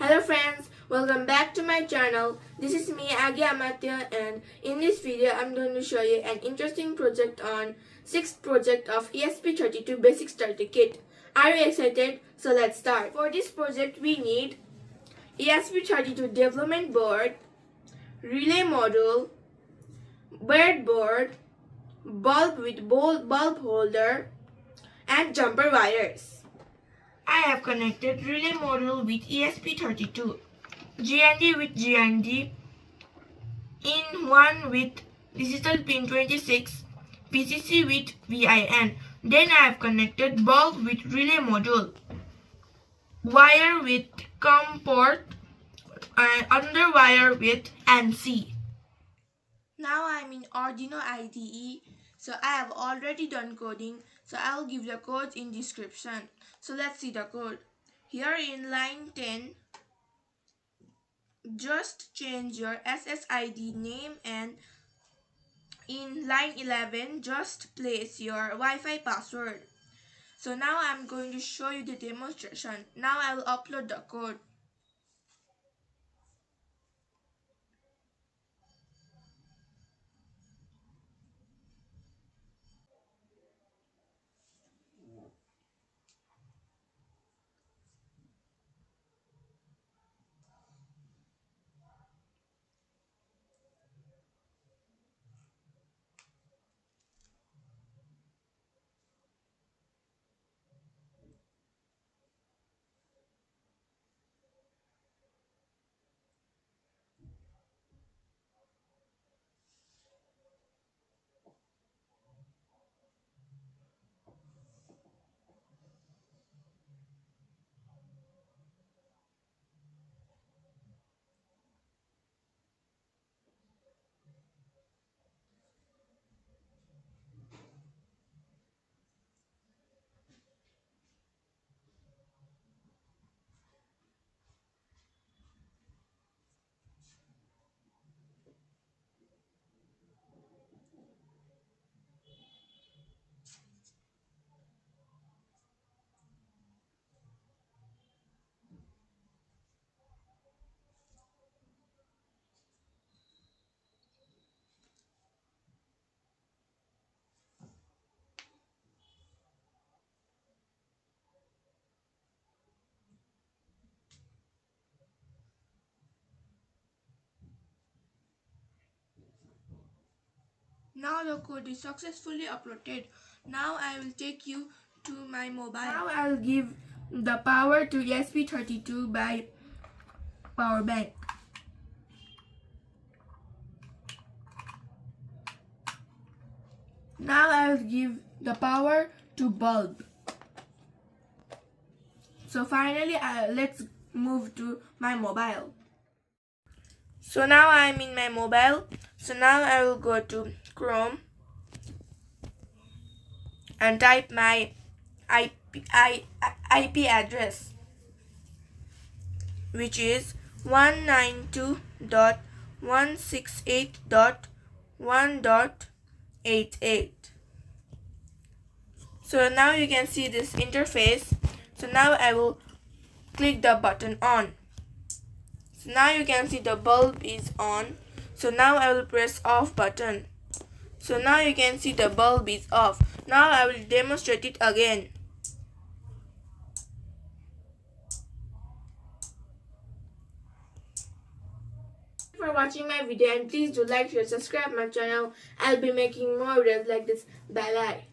Hello friends, welcome back to my channel. This is me, Agi Amatya, and in this video I'm going to show you an interesting project on 6th project of ESP32 Basic Starter Kit. Are you excited? So let's start. For this project we need ESP32 development board, relay module, breadboard, bulb with bulb holder, and jumper wires. I have connected relay module with ESP32, GND with GND, in1 with digital pin 26, PCC with VIN. Then I have connected bulb with relay module, wire with COM port, and under wire with NC. Now I am in Arduino IDE, so I have already done coding, so I will give the code in description. So let's see the code. Here in line 10, just change your SSID name, and in line 11, just place your Wi-Fi password. So now I'm going to show you the demonstration. Now I will upload the code. Now the code is successfully uploaded. Now I will take you to my mobile. Now I will give the power to ESP32 by power bank. Now I will give the power to bulb. So finally let's move to my mobile. So now I am in my mobile. So now I will go to Chrome and type my IP address, which is 192.168.1.88. So now you can see this interface. So now I will click the button on. So now you can see the bulb is on. So now I will press off button. So now you can see the bulb is off. Now I will demonstrate it again. Thank you for watching my video, and please do like, share, subscribe my channel. I'll be making more videos like this. Bye bye.